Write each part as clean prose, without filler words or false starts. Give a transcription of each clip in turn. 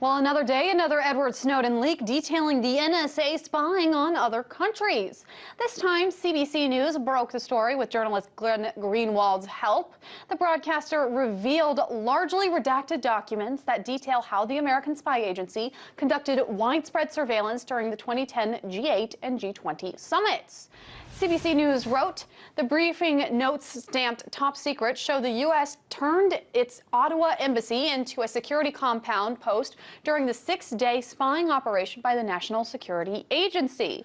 Well, another day, another Edward Snowden leak detailing the NSA spying on other countries. This time, CBC News broke the story with journalist Glenn Greenwald's help. The broadcaster revealed largely redacted documents that detail how the American spy agency conducted widespread surveillance during the 2010 G8 and G20 Summits. CBC News wrote, the briefing notes stamped top secret show the U.S. turned its Ottawa embassy into a security compound post during the 6-day spying operation by the National Security Agency.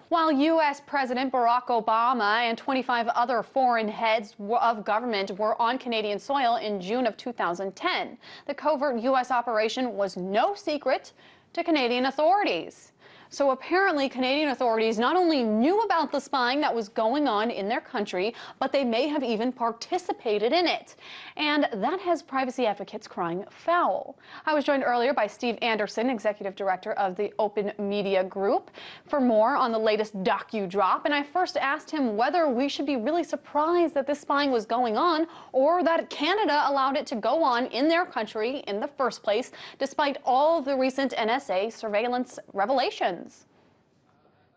While U.S. President Barack Obama and 25 other foreign heads of government were on Canadian soil in June of 2010, the covert U.S. operation was no secret to Canadian authorities. So apparently Canadian authorities not only knew about the spying that was going on in their country, but they may have even participated in it. And that has privacy advocates crying foul. I was joined earlier by Steve Anderson, Executive Director of the OpenMedia Group, for more on the latest docu-drop. And I first asked him whether we should be really surprised that this spying was going on or that Canada allowed it to go on in their country in the first place, despite all of the recent NSA surveillance revelations.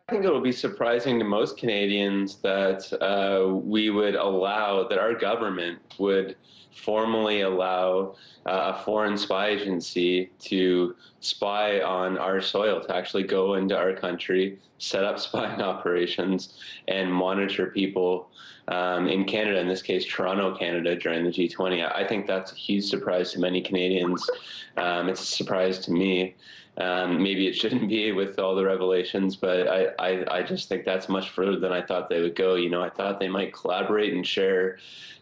I think it will be surprising to most Canadians that we would allow, that our government would formally allow a foreign spy agency to spy on our soil, to actually go into our country, set up spying operations, and monitor people in Canada, in this case Toronto, Canada, during the G20. I think that's a huge surprise to many Canadians. It's a surprise to me. Maybe it shouldn't be with all the revelations, but I just think that's much further than I thought they would go. You know, I thought they might collaborate and share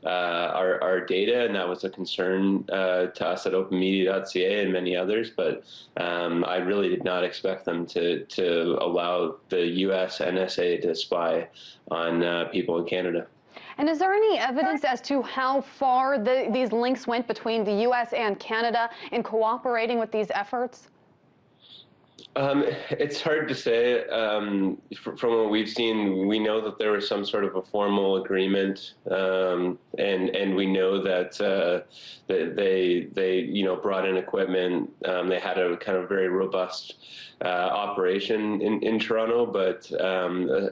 our data, and that was a concern to us at OpenMedia.ca and many others, but I really did not expect them to allow the U.S. NSA to spy on people in Canada. And is there any evidence as to how far these links went between the U.S. and Canada in cooperating with these efforts? It's hard to say. From what we've seen, we know that there was some sort of a formal agreement, and we know that they brought in equipment. They had a kind of very robust operation in Toronto, but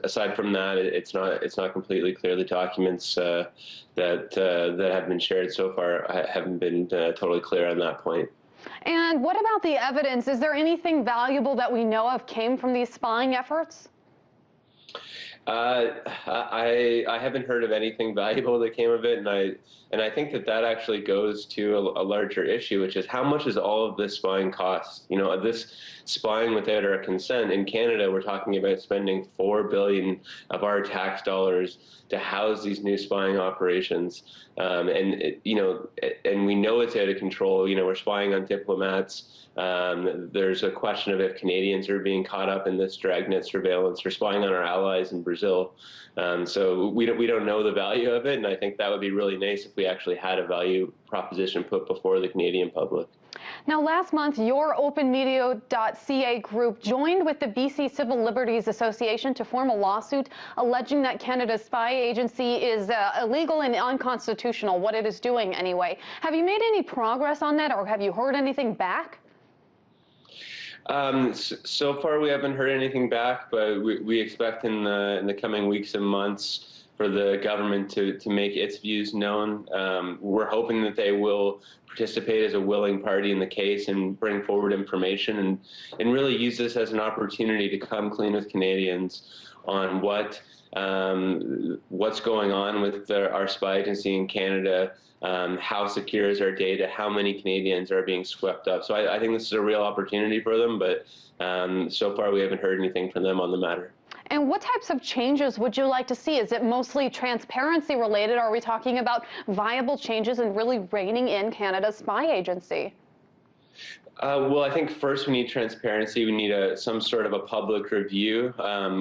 aside from that, it's not completely clear. The documents that have been shared so far haven't been totally clear on that point. And what about the evidence? Is there anything valuable that we know of came from these spying efforts? I haven't heard of anything valuable that came of it, and I think that actually goes to a larger issue, which is how much does all of this spying cost? You know, this spying without our consent. In Canada, we're talking about spending $4 billion of our tax dollars to house these new spying operations, and we know it's out of control. You know, we're spying on diplomats. There's a question of if Canadians are being caught up in this dragnet surveillance. We're spying on our allies in Brazil. So we don't know the value of it, and I think that would be really nice if we actually had a value proposition put before the Canadian public. Now, last month, your OpenMedia.ca group joined with the BC Civil Liberties Association to form a lawsuit alleging that Canada's spy agency is illegal and unconstitutional, what it is doing anyway. Have you made any progress on that, or have you heard anything back? So far, we haven't heard anything back, but we expect in the coming weeks and months for the government to make its views known. We're hoping that they will participate as a willing party in the case and bring forward information and really use this as an opportunity to come clean with Canadians on what's going on with our spy agency in Canada, how secure is our data, how many Canadians are being swept up. So I think this is a real opportunity for them, but so far we haven't heard anything from them on the matter. And what types of changes would you like to see? Is it mostly transparency related? Or are we talking about viable changes and really reining in Canada's spy agency? Well, I think first we need transparency. We need some sort of a public review.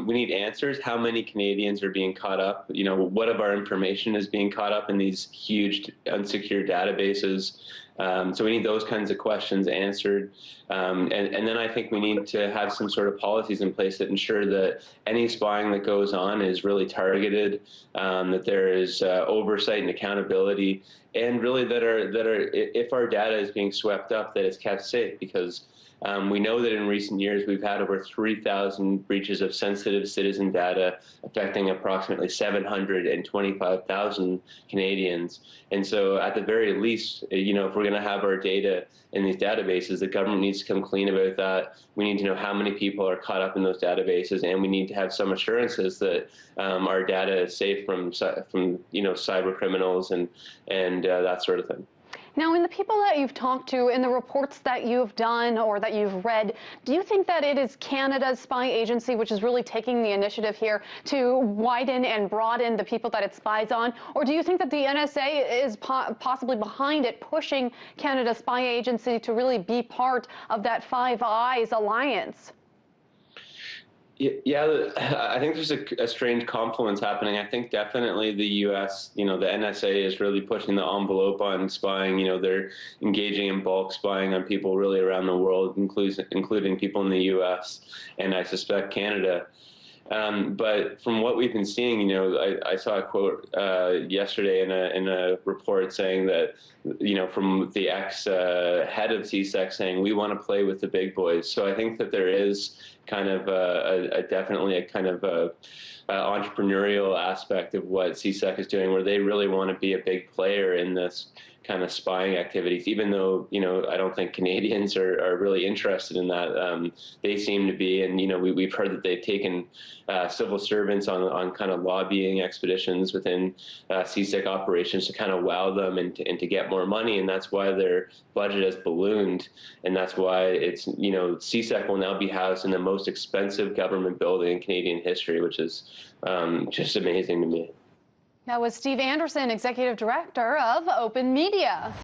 We need answers. How many Canadians are being caught up? You know, what of our information is being caught up in these huge unsecured databases? So we need those kinds of questions answered. And then I think we need to have some sort of policies in place that ensure that any spying that goes on is really targeted, that there is oversight and accountability, and really that if our data is being swept up, that it's kept safe, because We know that in recent years we've had over 3,000 breaches of sensitive citizen data affecting approximately 725,000 Canadians. And so at the very least, if we're going to have our data in these databases, the government needs to come clean about that. We need to know how many people are caught up in those databases, and we need to have some assurances that our data is safe from cyber criminals and that sort of thing. Now, in the people that you've talked to, in the reports that you've done or that you've read, do you think that it is Canada's spy agency which is really taking the initiative here to widen and broaden the people that it spies on? Or do you think that the NSA is possibly behind it, pushing Canada's spy agency to really be part of that Five Eyes alliance? Yeah, I think there's a strange confluence happening. I think definitely the U.S., the NSA is really pushing the envelope on spying. They're engaging in bulk spying on people really around the world, including people in the U.S. and I suspect Canada. But from what we've been seeing, I saw a quote yesterday in a report saying that, from the ex-head of CSEC saying, we want to play with the big boys. So I think that there is kind of definitely a kind of entrepreneurial aspect of what CSEC is doing, where they really want to be a big player in this kind of spying activities, even though, I don't think Canadians are really interested in that. They seem to be, and, we've heard that they've taken civil servants on kind of lobbying expeditions within CSEC operations to kind of wow them and to get more money, and that's why their budget has ballooned, and that's why it's, CSEC will now be housed in the most expensive government building in Canadian history, which is just amazing to me. That was Steve Anderson, Executive Director of OpenMedia.